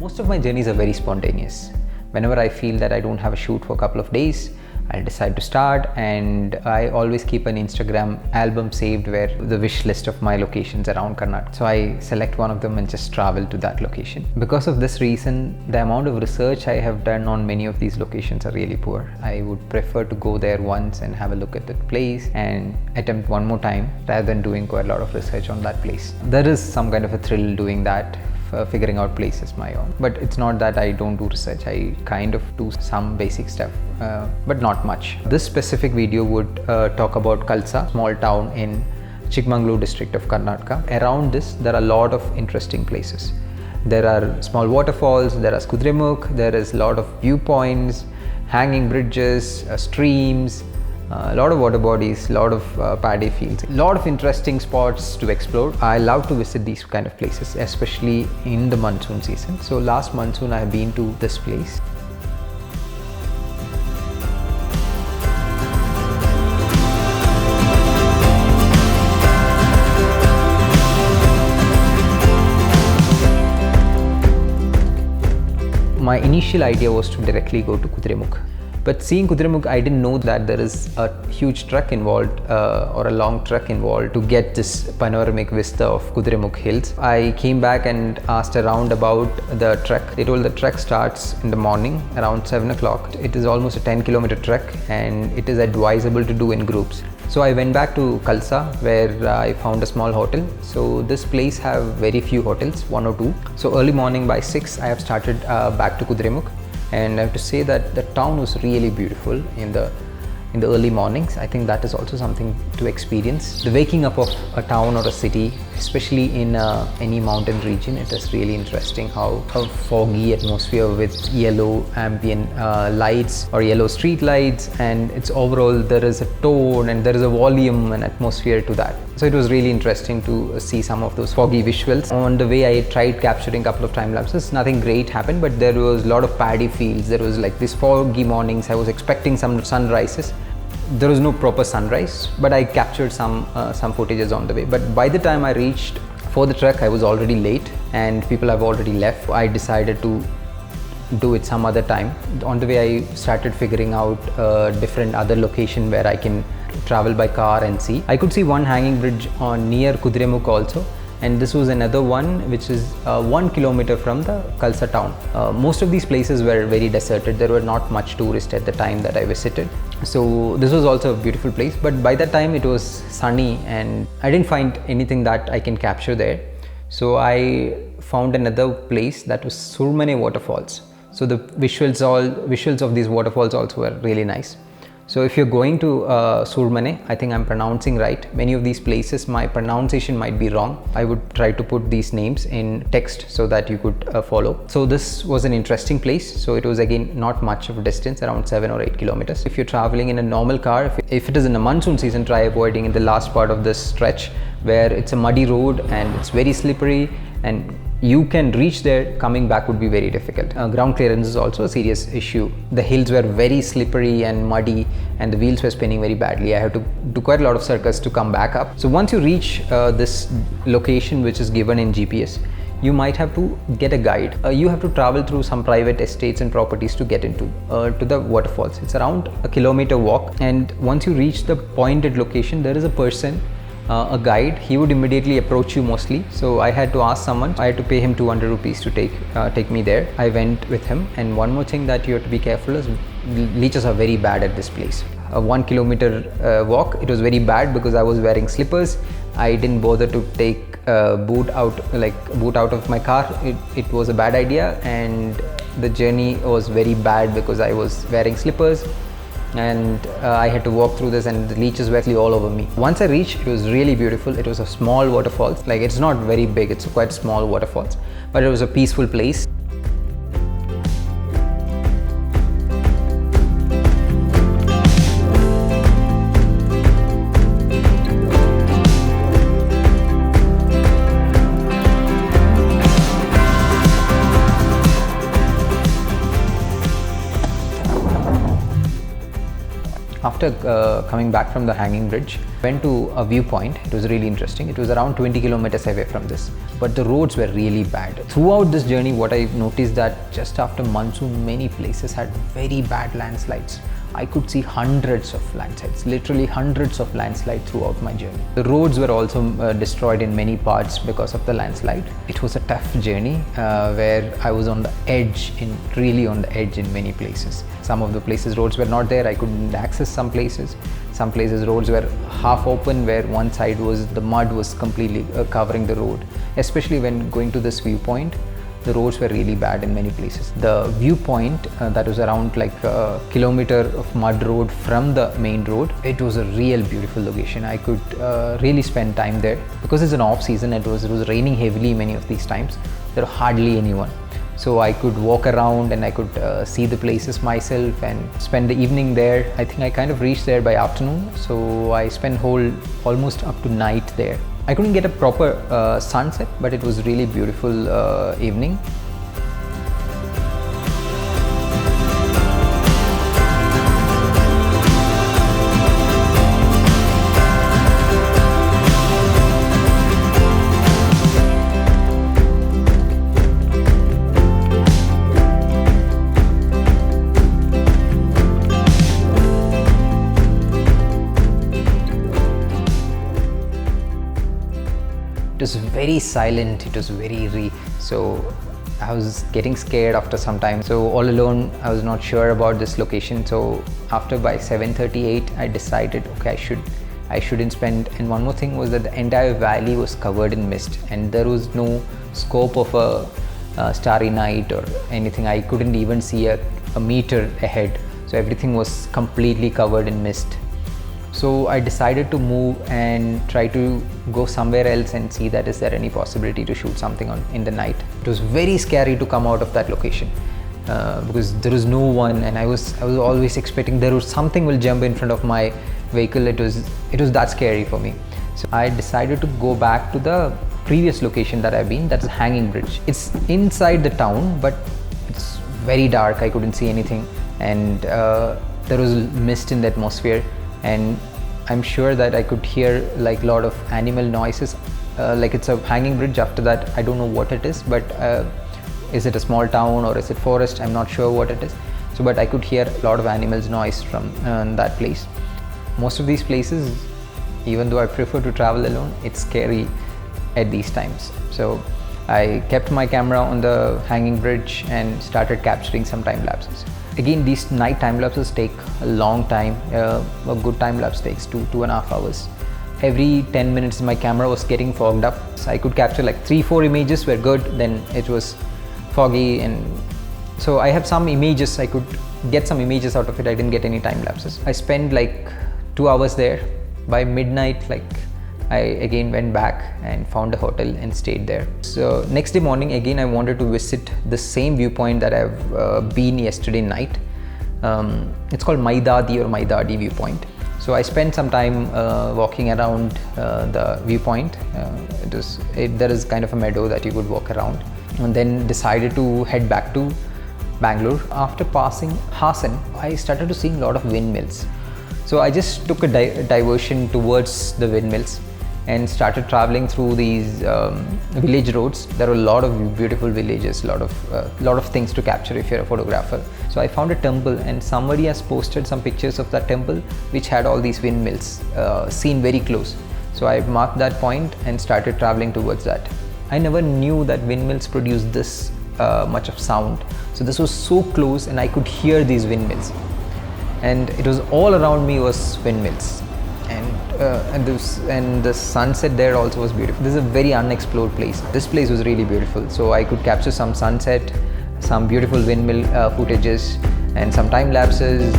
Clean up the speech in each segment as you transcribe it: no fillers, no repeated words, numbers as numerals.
Most of my journeys are very spontaneous. Whenever I feel that I don't have a shoot for a couple of days, I'll decide to start, and I always keep an Instagram album saved where the wish list of my locations around Karnataka. So I select one of them and just travel to that location. Because of this reason, the amount of research I have done on many of these locations are really poor. I would prefer to go there once and have a look at that place and attempt one more time rather than doing quite a lot of research on that place. There is some kind of a thrill doing that, figuring out places my own, but it's not that I don't do research. I kind of do some basic stuff, but not much. This specific video would talk about Kalsa, small town in Chikmagalur district of Karnataka. Around this there are a lot of interesting places. There are small waterfalls, there is Kudremukh, there is a lot of viewpoints, hanging bridges, streams, a lot of water bodies, a lot of paddy fields, a lot of interesting spots to explore. I love to visit these kind of places, especially in the monsoon season. So last monsoon I have been to this place. My initial idea was to directly go to Kudremukh. But seeing Kudremukh, I didn't know that there is a huge trek involved or a long trek involved to get this panoramic vista of Kudremukh hills. I came back and asked around about the trek. They told the trek starts in the morning around 7 o'clock. It is almost a 10-kilometer trek and it is advisable to do in groups. So I went back to Kalsa where I found a small hotel. So this place have very few hotels, 1 or 2. So early morning by 6 I have started back to Kudremukh. And I have to say that the town was really beautiful in the early mornings. I think that is also something to experience. The waking up of a town or a city, especially in any mountain region, it is really interesting how a foggy atmosphere with yellow ambient lights or yellow street lights, and it's overall there is a tone and there is a volume and atmosphere to that. So it was really interesting to see some of those foggy visuals. On the way I tried capturing a couple of time lapses. Nothing great happened, but there was a lot of paddy fields. There was like these foggy mornings. I was expecting some sunrises. There was no proper sunrise, but I captured some footages on the way. But by the time I reached for the trek, I was already late and people have already left. I decided to do it some other time. On the way I started figuring out different other location where I can travel by car and see. I could see one hanging bridge on near Kudremukh also, and this was another one which is 1 kilometer from the Kalsa town. Most of these places were very deserted. There were not much tourists at the time that I visited. So this was also a beautiful place, but by that time it was sunny and I didn't find anything that I can capture there. So I found another place that was Surmane waterfalls. So the visuals of these waterfalls also were really nice. So if you're going to Surmane, I think I'm pronouncing right. Many of these places, my pronunciation might be wrong. I would try to put these names in text so that you could follow. So this was an interesting place. So it was again not much of a distance, around 7 or 8 kilometers. If you're traveling in a normal car, if it is in a monsoon season, try avoiding in the last part of this stretch where it's a muddy road and it's very slippery, and you can reach there, coming back would be very difficult. Ground clearance is also a serious issue. The hills were very slippery and muddy and the wheels were spinning very badly. I had to do quite a lot of circus to come back up. So once you reach this location which is given in GPS, you might have to get a guide. You have to travel through some private estates and properties to get into to the waterfalls. It's around a kilometer walk, and once you reach the pointed location, there is a person, a guide. He would immediately approach you mostly. So I had to ask someone. I had to pay him 200 rupees to take me there. I went with him. And one more thing that you have to be careful is leeches are very bad at this place. A 1 kilometer walk, it was very bad because I was wearing slippers. I didn't bother to take boot out of my car. It was a bad idea, and the journey was very bad because I was wearing slippers. And I had to walk through this, and the leeches were actually all over me. Once I reached, it was really beautiful. It was a small waterfall. Like, it's not very big, it's quite small waterfalls, but it was a peaceful place. After coming back from the hanging bridge, went to a viewpoint. It was really interesting. It was around 20 kilometers away from this, but the roads were really bad. Throughout this journey, what I noticed that just after monsoon, many places had very bad landslides. I could see hundreds of landslides, literally hundreds of landslides throughout my journey. The roads were also destroyed in many parts because of the landslide. It was a tough journey where I was on the edge, really on the edge in many places. Some of the places roads were not there, I couldn't access some places. Some places roads were half open where one side was, the mud was completely covering the road. Especially when going to this viewpoint, the roads were really bad in many places. The viewpoint that was around like a kilometer of mud road from the main road, it was a real beautiful location. I could really spend time there because it's an off season. It was raining heavily many of these times. There were hardly anyone. So I could walk around and I could see the places myself and spend the evening there. I think I kind of reached there by afternoon. So I spent almost up to night there. I couldn't get a proper sunset, but it was really beautiful evening. It was very silent, it was so I was getting scared after some time. So all alone, I was not sure about this location. So after by 7:38, I decided, okay, I shouldn't spend. And one more thing was that the entire valley was covered in mist and there was no scope of a starry night or anything. I couldn't even see a meter ahead. So everything was completely covered in mist. So I decided to move and try to go somewhere else and see that is there any possibility to shoot something in the night. It was very scary to come out of that location because there was no one, and I was always expecting there was something will jump in front of my vehicle. It was that scary for me. So I decided to go back to the previous location that I've been. That's Hanging Bridge. It's inside the town, but it's very dark. I couldn't see anything, and there was mist in the atmosphere. And I'm sure that I could hear like a lot of animal noises, like it's a hanging bridge. After that, I don't know what it is, but is it a small town or is it forest? I'm not sure what it is. So, but I could hear a lot of animals noise from that place. Most of these places, even though I prefer to travel alone, it's scary at these times. So I kept my camera on the hanging bridge and started capturing some time lapses. Again, these night time lapses take a long time. A good time lapse takes 2.5 hours. Every 10 minutes my camera was getting fogged up. So I could capture like 3-4 images were good, then it was foggy, and so I have some images. I could get some images out of it. I didn't get any time lapses. I spent like 2 hours there. By midnight, like I again went back and found a hotel and stayed there. So next day morning, again I wanted to visit the same viewpoint that I've been yesterday night. It's called Maidadi or Maidadi viewpoint. So I spent some time walking around the viewpoint. There is kind of a meadow that you could walk around, and then decided to head back to Bangalore. After passing Hassan, I started to see a lot of windmills. So I just took a diversion towards the windmills and started traveling through these village roads. There are a lot of beautiful villages, lot of things to capture if you're a photographer. So I found a temple, and somebody has posted some pictures of that temple which had all these windmills seen very close. So I marked that point and started traveling towards that. I never knew that windmills produce this much of sound. So this was so close and I could hear these windmills. And it was all around me was windmills, and the sunset there also was beautiful. This is a very unexplored place. This place was really beautiful, so I could capture some sunset, some beautiful windmill footages, and some time lapses.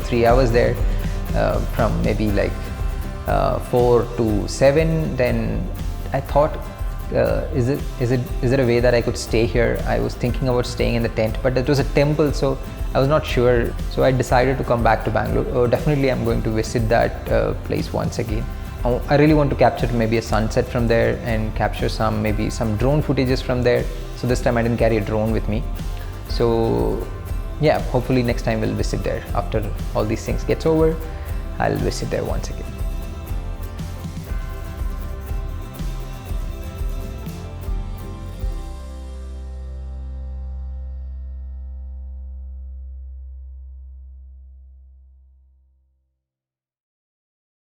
3 hours there, from maybe like 4 to 7. Then I thought, is it a way that I could stay here? I was thinking about staying in the tent, but it was a temple, so I was not sure. So I decided to come back to Bangalore. Definitely I'm going to visit that place once again. I really want to capture maybe a sunset from there and capture maybe some drone footages from there. So this time I didn't carry a drone with me. So yeah, hopefully next time we'll visit there. After all these things gets over, I'll visit there once again.